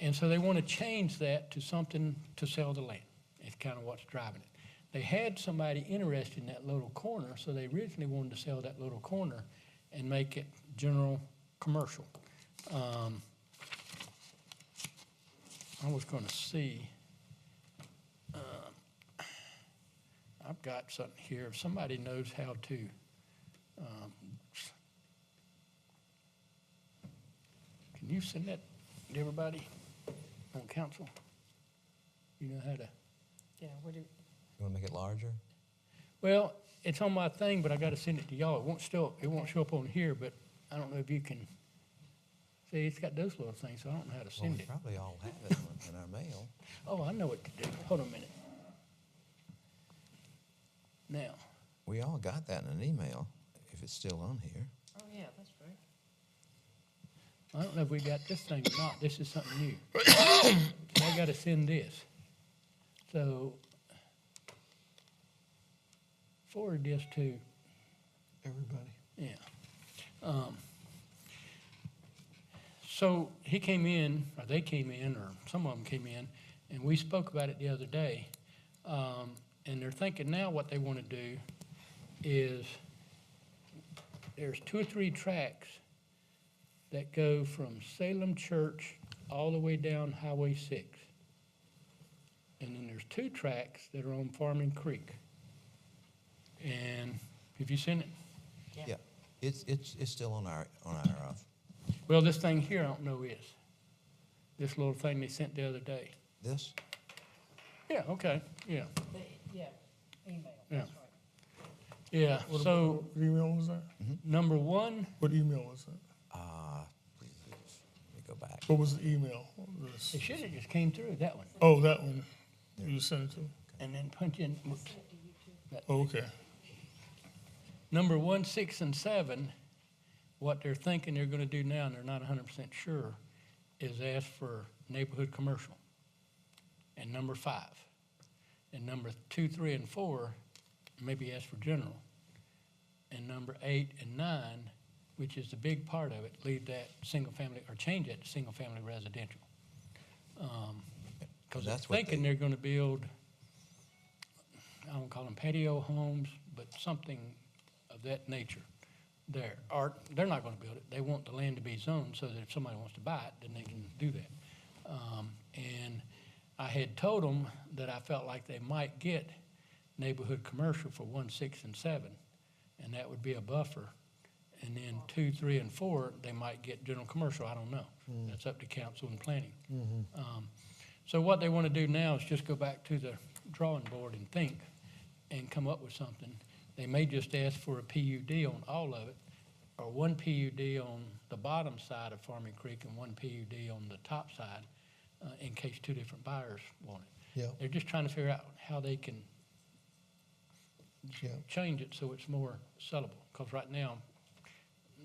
And so they want to change that to something to sell the land. It's kind of what's driving it. They had somebody interested in that little corner, so they originally wanted to sell that little corner and make it general commercial. I was going to see, I've got something here. If somebody knows how to, can you send that to everybody on council? You know how to? Yeah, what do, You want to make it larger? Well, it's on my thing, but I got to send it to y'all. It won't show up on here, but I don't know if you can. See, it's got those little things, so I don't know how to Well, send we it. probably all have it in our mail. Oh, I know what to do. Hold on a minute. Now, We all got that in an email, if it's still on here. oh, yeah, that's right. I don't know if we got this thing or not. This is something new. So I got to send this. So forward this to, Everybody. yeah. So he came in, or they came in, or some of them came in, and we spoke about it the other day. And they're thinking now what they want to do is there's 2 or 3 tracks that go from Salem Church all the way down Highway 6. And then there's 2 tracks that are on Farming Creek. And have you seen it? Yeah, it's still on our Well, this thing here I don't know is. This little thing they sent the other day. this? Yeah, okay, yeah, Yeah, email, Yeah. that's right. yeah. What So email was that? number 1, What email was that? Please, let me go back. What was the email? This- it should have just came through, that one. Oh, that one. You just sent it to me? And then punch in, Oh, okay. number 1, 6, and 7, what they're thinking they're gonna do now, and they're not 100% sure, is ask for neighborhood commercial. And number 5. And number 2, 3, and 4, maybe ask for general. And number 8 and 9, which is the big part of it, leave that single family, or change it to single family residential. Because they're That's what thinking they- they're gonna build, I don't call them patio homes, but something of that nature there. Or, they're not gonna build it. They want the land to be zoned so that if somebody wants to buy it, then they can do that. And I had told them that I felt like they might get neighborhood commercial for 1, 6, and 7, and that would be a buffer. And then 2, 3, and 4, they might get general commercial. I don't know. That's up to council and planning. So what they want to do now is just go back to the drawing board and think and come up with something. They may just ask for a PUD on all of it, or 1 PUD on the bottom side of Farming Creek and 1 PUD on the top side, in case 2 different buyers want it. Yeah. They're just trying to figure out how they can Yeah. change it so it's more sellable, because right now,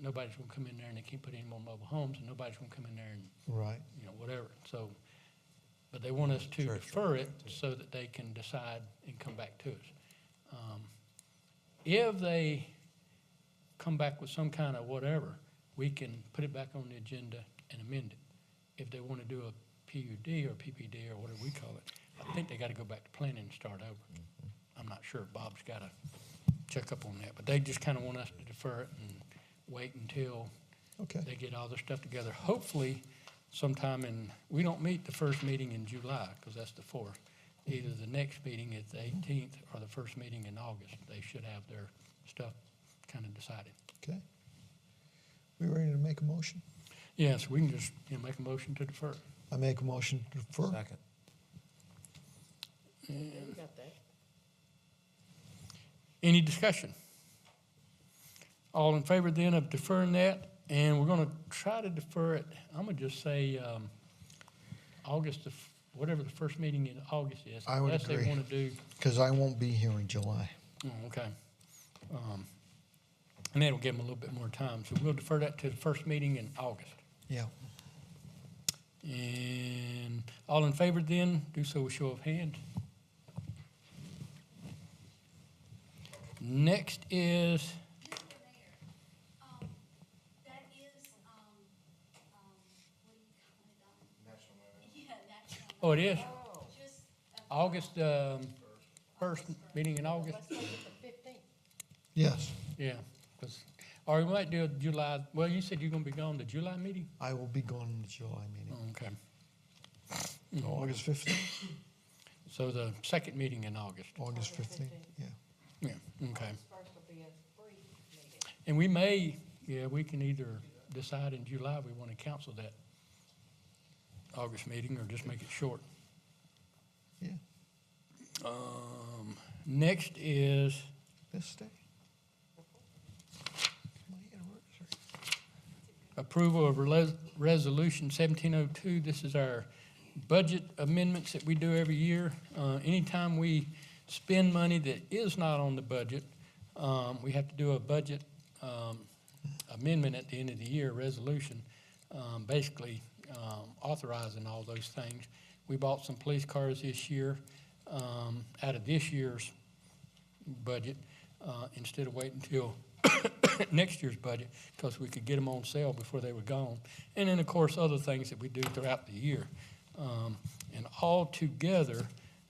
nobody's gonna come in there and they can't put any more mobile homes, and nobody's gonna come in there and, Right. whatever. So, but they want us to Sure, defer it so that they can decide and come back to us. If they come back with some kind of whatever, we can put it back on the agenda and amend it. If they want to do a PUD or PPD or whatever we call it, I think they got to go back to planning and start over. I'm not sure. Bob's got to check up on that, but they just kind of want us to defer it and wait until Okay. they get all their stuff together. Hopefully sometime we don't meet the first meeting in July because that's the 4th. Either the next meeting is the 18th or the first meeting in August. They should have their stuff kind of decided. Okay. We ready to make a motion? Yeah, so we can just, make a motion to defer. I make a motion to defer. Second. You got that? Any discussion? All in favor then of deferring that? And we're gonna try to defer it, I'm gonna just say, August, whatever the first meeting in August is. I would Unless agree. they wanna do, Because I won't be here in July. okay. And that'll give them a little bit more time. So we'll defer that to the first meeting in August. Yeah. And all in favor then, do so with show of hands. Next is, Mr. Mayor, that is, what do you call it? Yeah, national. oh, it is, Oh, Just, August, first meeting in August? let's make it the 15th. Yes, Yeah, 'cause- or we might do a July, well, you said you're gonna be gone to July meeting? I will be gone in the July meeting. Oh, okay. August 15th? So the second meeting in August. August 15th, yeah. Yeah, okay. August 1st will be a free meeting. And we may, we can either decide in July we want to cancel that August meeting or just make it short. Yeah, Next is, this day. My anniversary. approval of Resolution 1702. This is our budget amendments that we do every year. Anytime we spend money that is not on the budget, we have to do a budget amendment at the end of the year, resolution, basically authorizing all those things. We bought some police cars this year out of this year's budget instead of waiting until next year's budget because we could get them on sale before they were gone. And then, of course, other things that we do throughout the year. And all together,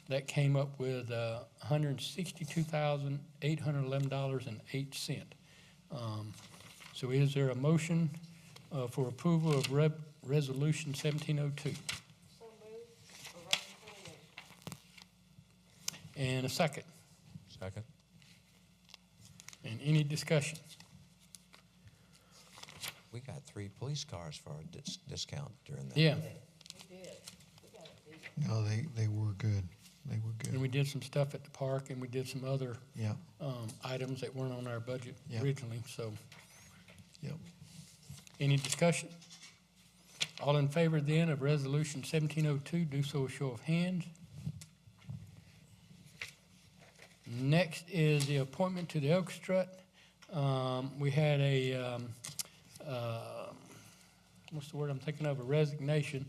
that came up with $162,811.08. So is there a motion for approval of Resolution 1702? So moved for reconciliation. And a second? Second. And any discussion? We got 3 police cars for a discount during that. Yeah, We did. We got a deal. No, they were good. They were and good. we did some stuff at the park, and we did some other Yeah, items that weren't on our budget Yeah. originally, so. yep. Any discussion? All in favor then of Resolution 1702, do so with show of hands. Next is the appointment to the Elk Strut. We had a, what's the word I'm thinking of, a resignation.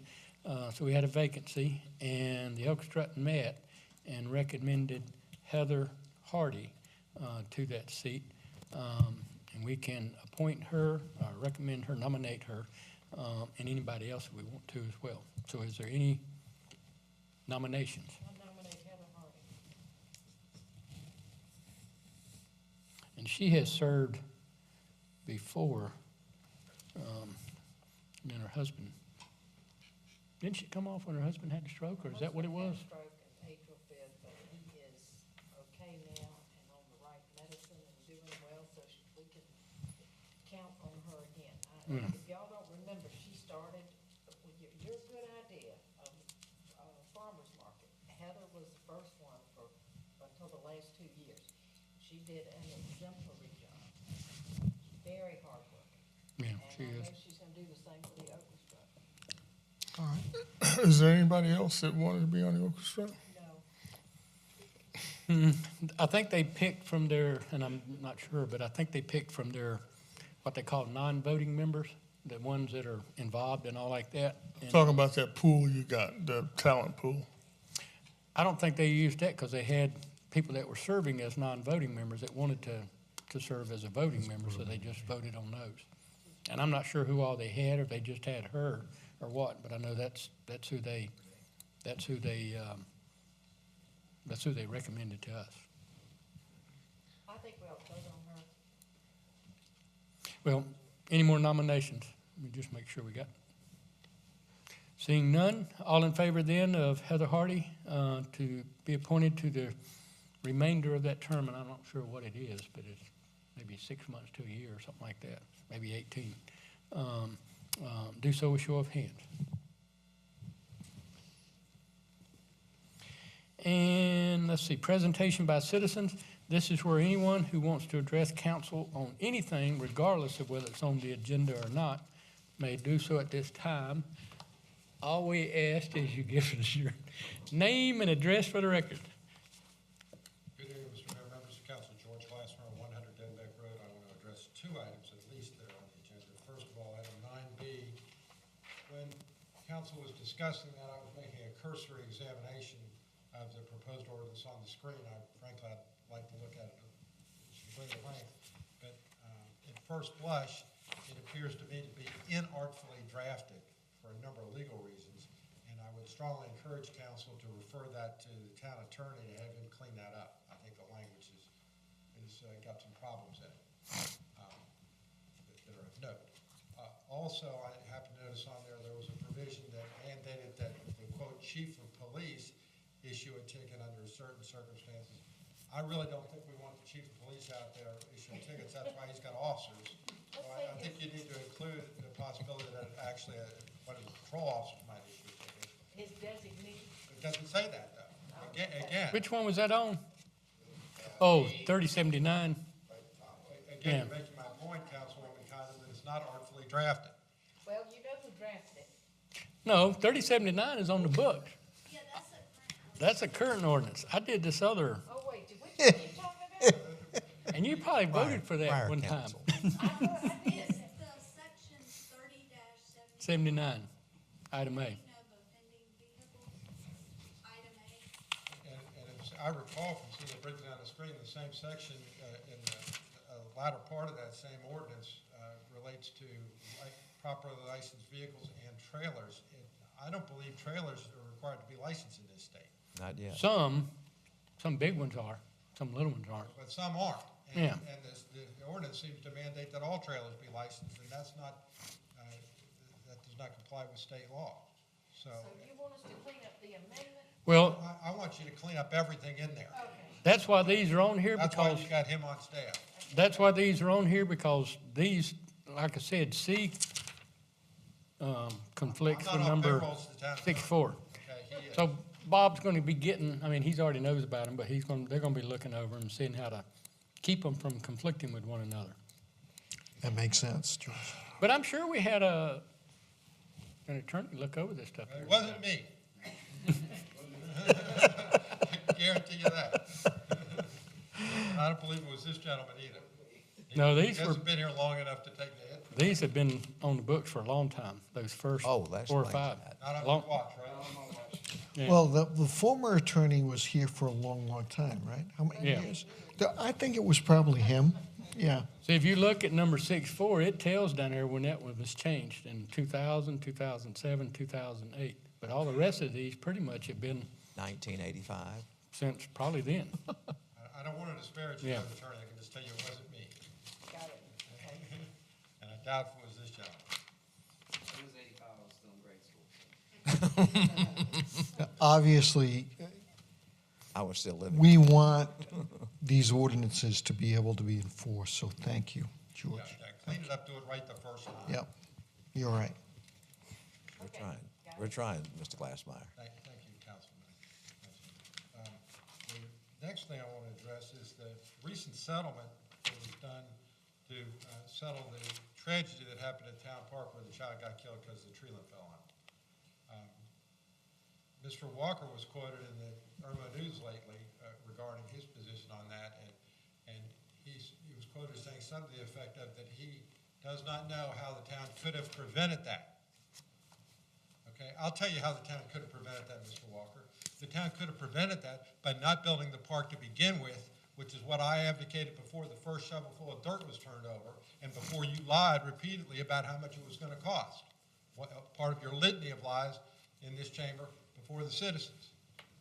So we had a vacancy, and the Elk Strut met and recommended Heather Hardy to that seat. And we can appoint her, recommend her, nominate her, and anybody else we want to as well. So is there any nominations? I nominate Heather Hardy. And she has served before, and then her husband. Didn't she come off when her husband had a stroke, or is that what it was? Husband had a stroke in April 5th, but he is okay now and on the right medicine and doing well, so we can count on her again. Yeah. If y'all don't remember, she started with your good idea of farmer's market. Heather was the first one until the last 2 years. She did an exemplary job. Very hardworking. Yeah, she And I is. know she's gonna do the same for the orchestra. All right. Is there anybody else that wanted to be on the orchestra? No, I think they picked from their, and I'm not sure, but I think they picked from their what they call non-voting members, the ones that are involved and all like that. And Talking about that pool you got, the talent pool. I don't think they used that because they had people that were serving as non-voting members that wanted to serve as a voting member, so they just voted on those. And I'm not sure who all they had, or if they just had her or what, but I know that's who they recommended to us. I think we ought to vote on her. Well, any more nominations? Let me just make sure we got. Seeing none, all in favor then of Heather Hardy to be appointed to the remainder of that term, and I'm not sure what it is, but it's maybe 6 months to a year or something like that, maybe 18. Do so with show of hands. And let's see, presentation by citizens. This is where anyone who wants to address council on anything, regardless of whether it's on the agenda or not, may do so at this time. All we ask is you give us your name and address for the record. Good evening, Mr. Mayor, members of council. George Glassmer, 100 Denbeck Road. I want to address two items at least that are on the agenda. First of all, item 9B. When council was discussing that, I was making a cursory examination of the proposed ordinance on the screen. Frankly, I'd like to look at it at greater length. But at first blush, it appears to me to be inartfully drafted for a number of legal reasons, and I would strongly encourage council to refer that to the town attorney to have him clean that up. I think the language is got some problems in it that are of note. Also, I happened to notice on there was a provision that mandated that the quote chief of police issue a ticket under certain circumstances. I really don't think we want the chief of police out there issuing tickets. That's why he's got officers. So I think you need to include the possibility that actually one of the patrol officers might issue a ticket. His designee. It doesn't say that, though. Again, Which one was that on? Oh, 3079. again, Yeah. you're making my point, Councilwoman Condon, that it's not artfully drafted. Well, you know who drafted it. No, 3079 is on the book. Yeah, that's a current. That's a current ordinance. I did this other, Oh, wait, which one are you talking about? and you probably voted for that Prior one time. council. It's the section 30-70. 79, item A. Of offending vehicles, item A. And as I recall from seeing it written on the screen, the same section in the latter part of that same ordinance relates to properly licensed vehicles and trailers. I don't believe trailers are required to be licensed in this state, Not yet. Some big ones are, some little ones aren't. but some aren't. And, Yeah. and the ordinance seems to mandate that all trailers be licensed, and that's not, that does not comply with state law. So So you want us to clean up the amendment? Well, I want you to clean up everything in there. Okay. that's why these are on here, That's why because you got him on staff. that's why these are on here, because these, like I said, C conflicts I'm with not on number payrolls to the town. 64. Okay, he is. So Bob's going to be getting, I mean, he's already knows about them, but they're going to be looking over them and seeing how to keep them from conflicting with one another. That makes sense, George. But I'm sure we had an attorney look over this stuff. It wasn't me. I guarantee you that. I don't believe it was this gentleman either. No, He these were, hasn't been here long enough to take the hit. these have been on the books for a long time, those first Oh, that's 4 or explains 5. that. Not on Long- his watch, right? Yeah. Well, the former attorney was here for a long, long time, right? How many Yeah. years? I think it was probably him, yeah. So if you look at number 64, it tells down there when that one was changed in 2000, 2007, 2008. But all the rest of these pretty much have been 1985. since probably then. I don't want to disparage the Yeah. other attorney. I can just tell you it wasn't me. Got it. Okay. And I doubt if it was this gentleman. It was 85, I was still in grade school. Obviously, I was still living. we want these ordinances to be able to be enforced, so thank you, Yeah, George. yeah, clean it up, do it right the first time. Yep, you're right. We're Okay, trying. got We're it. trying, Mr. Glassmeyer. Thank you, Councilman. The next thing I want to address is the recent settlement that was done to settle the tragedy that happened at Town Park where the child got killed because the tree limb fell on him. Mr. Walker was quoted in the Irmo News lately regarding his position on that, and he was quoted as saying something to the effect of that he does not know how the town could have prevented that. Okay, I'll tell you how the town could have prevented that, Mr. Walker. The town could have prevented that by not building the park to begin with, which is what I advocated before the first shovelful of dirt was turned over, and before you lied repeatedly about how much it was gonna cost. Part of your litany of lies in this chamber before the citizens.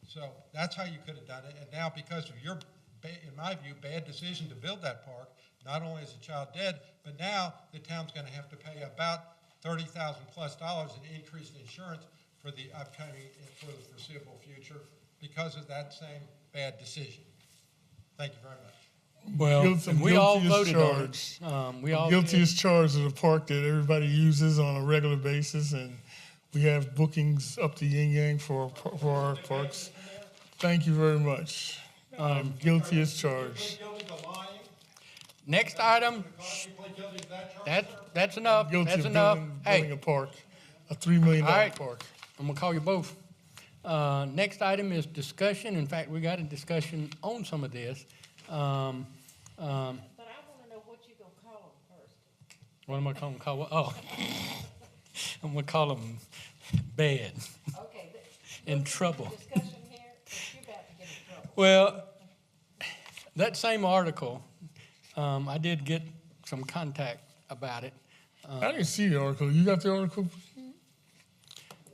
So that's how you could have done it, and now because of your, in my view, bad decision to build that park, not only is the child dead, but now the town's gonna have to pay about $30,000+ in increased insurance for the upcoming, for the foreseeable future because of that same bad decision. Thank you very much. Well, Guilty- and we all guilty as voted on charged. it. We all Guilty did. as charged of the park that everybody uses on a regular basis, and we have bookings up to yin yang for our parks. Thank you very much. I'm guilty as charged. Guilty to lying? Next item, You plead guilty to that charge? that's enough, Guilty that's of enough. building Hey, a park, a $3 million All right. park. I'm gonna call you both. Next item is discussion. In fact, we got a discussion on some of this. But I wanna know what you gonna call them first. What am I gonna call, oh, I'm gonna call them bad, Okay. in trouble. Discussion here, 'cause you're about to get in trouble. Well, that same article, I did get some contact about it. I didn't see the article. You got the article?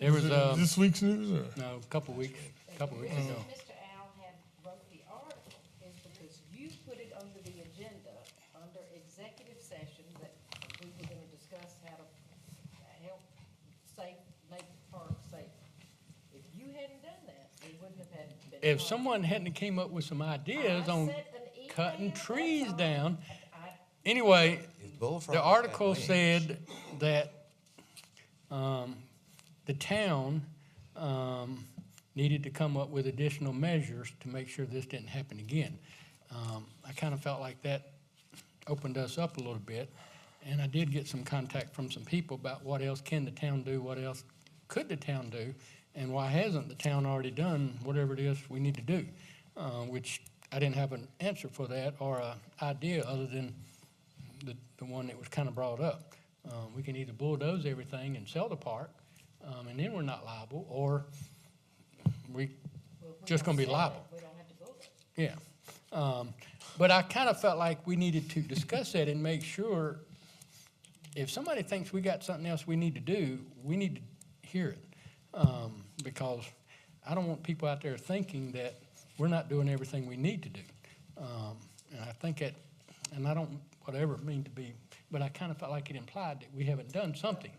There was, it this week's news, or? no, a couple weeks ago. Mr. Al had wrote the article is because you put it under the agenda, under executive session, that we were gonna discuss how to help make the park safe. If you hadn't done that, we wouldn't have had been. If someone hadn't came up with some ideas I on sent an email, cutting that's trees all. down, I- anyway, Bullfrog the had article wings. said that the town needed to come up with additional measures to make sure this didn't happen again. I kind of felt like that opened us up a little bit, and I did get some contact from some people about what else can the town do, what else could the town do, and why hasn't the town already done whatever it is we need to do, which I didn't have an answer for that or an idea other than the one that was kind of brought up. We can either bulldoze everything and sell the park, and then we're not liable, or we well, we just don't gonna be sell it, liable. We don't have to build it. Yeah. But I kind of felt like we needed to discuss that and make sure if somebody thinks we got something else we need to do, we need to hear it. Because I don't want people out there thinking that we're not doing everything we need to do. And I think that, and I don't, whatever it mean to be, but I kind of felt like it implied that we haven't done something.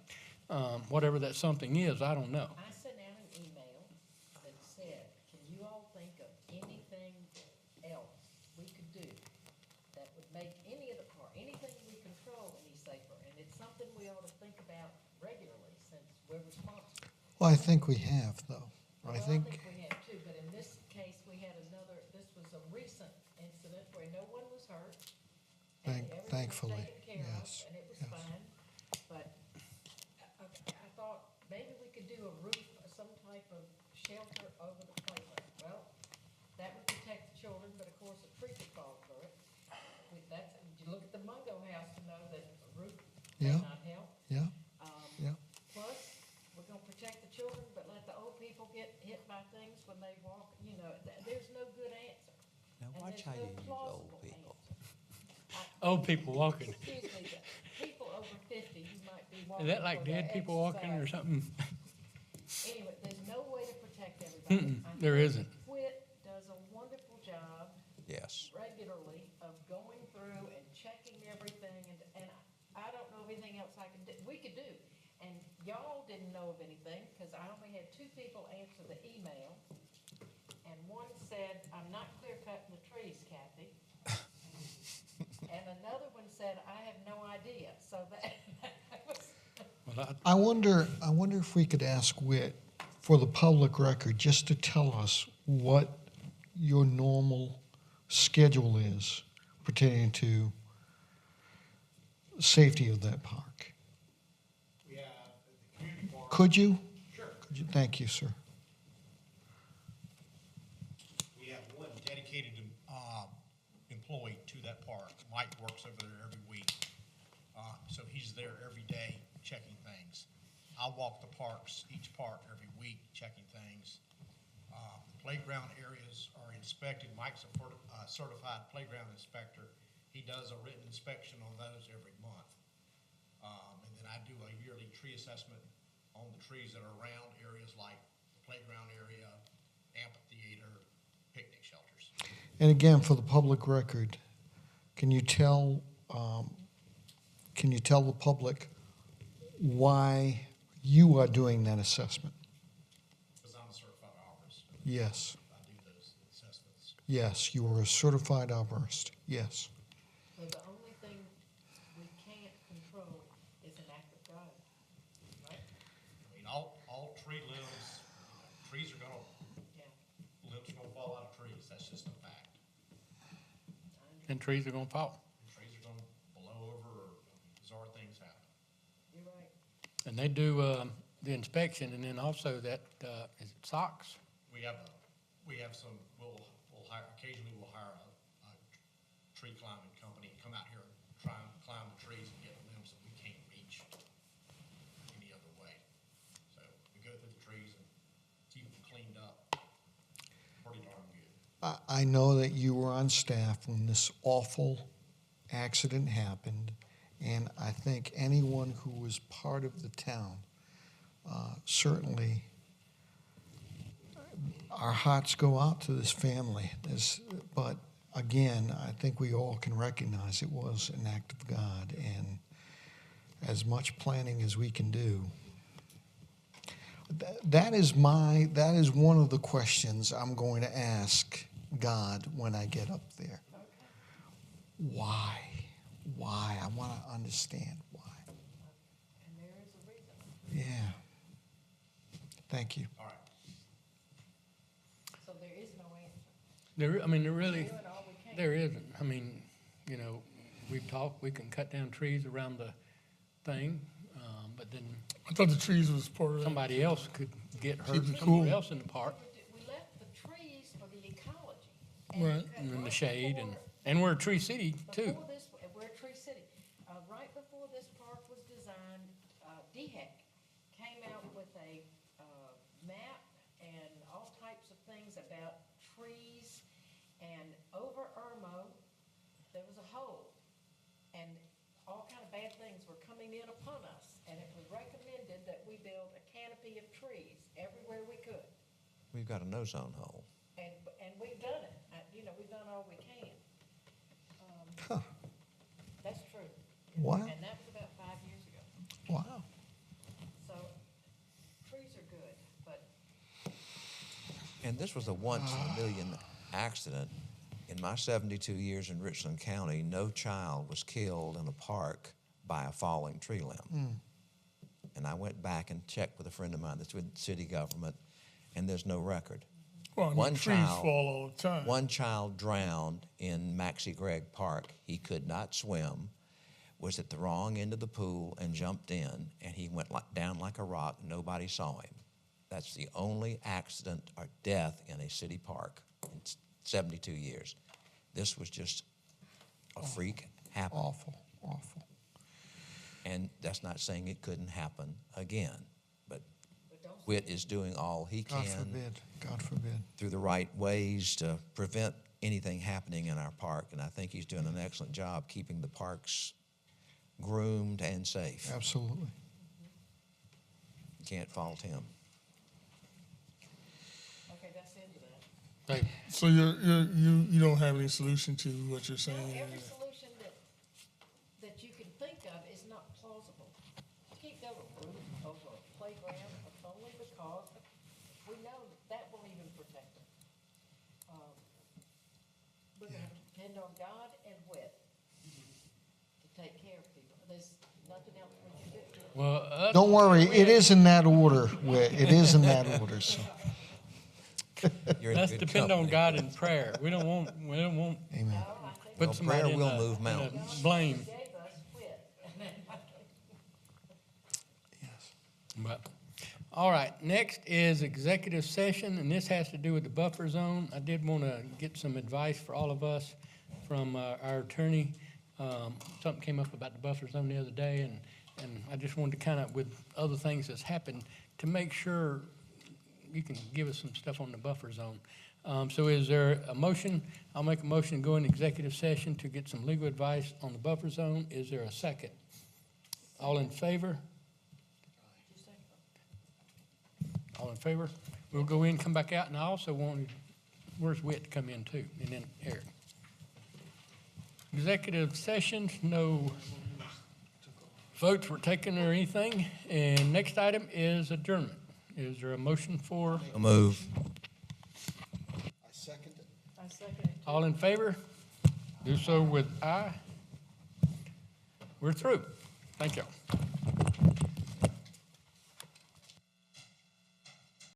Whatever that something is, I don't know. I sent out an email that said, can you all think of anything else we could do that would make any of the park, anything we control any safer? And it's something we ought to think about regularly since we're responsible. Well, I think we have, though. Well, I think, we have too, but in this case, we had another, this was a recent incident where no one was hurt. and everything was thankfully, taken care of, yes, And it was yes. fine, but I thought maybe we could do a roof, or some type of shelter over the playground. Well, that would protect the children, but of course, a tree could fall through it. You look at the Mungo house to know that a roof may Yeah. not help. yeah, Um, yeah. Plus, we're gonna protect the children, but let the old people get hit by things when they walk, there's no good answer. Now And watch there's how no you use old plausible people. answer. Old people walking. Excuse me, but people over 50 who might be walking. Is that like for their dead people walking or exercise. something? Anyway, there's no way to protect everybody. I There think isn't. WIT does a wonderful job Yes. regularly of going through and checking everything, and I don't know of anything else we could do. And y'all didn't know of anything, because I only had 2 people answer the email, and one said, I'm not clear cutting the trees, Kathy. And another one said, I have no idea, so that was. Well, I wonder if we could ask Whit, for the public record, just to tell us what your normal schedule is pertaining to safety of that park. We have the community park. Could you? Sure. Could you? Thank you, sir. We have one dedicated employee to that park. Mike works over there every week. So he's there every day checking things. I walk the parks, each park every week, checking things. Playground areas are inspected. Mike's a certified playground inspector. He does a written inspection on those every month. And then I do a yearly tree assessment on the trees that are around areas like the playground area, amphitheater, picnic shelters. And again, for the public record, can you tell the public why you are doing that assessment? Because I'm a certified arborist. Yes. I do those assessments. Yes, you are a certified arborist. Yes. So the only thing we can't control is an act of God, right? I mean, all tree limbs, trees are gonna, Yeah. limbs are gonna fall out of trees. That's just a fact. And trees are gonna fall. Trees are gonna blow over or bizarre things happen. You're right. And they do the inspection, and then also that, is it socks? We have some, occasionally we'll hire a tree climbing company, come out here and try and climb the trees and get limbs that we can't reach any other way. So we go through the trees and keep them cleaned up. Pretty darn good. I know that you were on staff when this awful accident happened, and I think anyone who was part of the town, certainly our hearts go out to this family. But again, I think we all can recognize it was an act of God, and as much planning as we can do. That is one of the questions I'm going to ask God when I get up there. Why? Why? I want to understand why. And there is a reason. Yeah. Thank you. All right. So there is no answer. There really, We're doing all we can. there isn't. I mean, you know, we've talked, we can cut down trees around the thing, but then I thought the trees was part of that. somebody else could get hurt, Keep it somewhere cool. else in the park, We left the trees for the ecology. Right. and in the right shade, before- and we're a tree city too. Before this, we're a tree city. Right before this park was designed, DHEC came out with a, map and all types of things about trees. And over Irmo, there was a hole. And all kind of bad things were coming in upon us. And it was recommended that we build a canopy of trees everywhere we could. We've got a no-zone hole. And we've done it. We've done all we can. Huh. That's true. Wow. And that was about 5 years ago. Wow. So trees are good, but And this was a once-in-a-million accident. In my 72 years in Richland County, no child was killed in a park by a falling tree limb. And I went back and checked with a friend of mine that's with city government, and there's no record. Well, I mean, One trees child- fall all the time. One child drowned in Maxie Gregg Park. He could not swim, was at the wrong end of the pool and jumped in, and he went down like a rock. Nobody saw him. That's the only accident or death in a city park in 72 years. This was just a freak happening. Awful. Awful. And that's not saying it couldn't happen again, but don't. Whit is doing all he God can forbid. God forbid. through the right ways to prevent anything happening in our park. And I think he's doing an excellent job keeping the parks groomed and safe. Absolutely. Can't fault him. Okay, that's the end of that. Hey, So you don't have any solution to what you're saying? Every solution that you can think of is not plausible. You can't go to roof over a playground only because we know that won't even protect them. We're gonna have to depend on God and Whit to take care of people. There's nothing else we can do. well, us- Don't worry. It is in that order. Whit. It is in that order. So. You're in Let's good depend on company. God in prayer. We don't want Amen. No, I think put Well, somebody prayer in will a, move in a mountains. blame. He gave us Whit. Yes. But, all right, next is executive session, and this has to do with the buffer zone. I did want to get some advice for all of us from our attorney. Something came up about the buffer zone the other day, and I just wanted to kind of, with other things that's happened, to make sure you can give us some stuff on the buffer zone. So is there a motion? I'll make a motion to go in executive session to get some legal advice on the buffer zone. Is there a second? All in favor? All in favor? We'll go in, come back out, and I also wanted, where's Whit to come in too, and then Eric. Executive sessions, no votes were taken or anything. And next item is adjournment. Is there a motion for? A move. I second it. I second it. All in favor? Do so with aye. We're through. Thank y'all.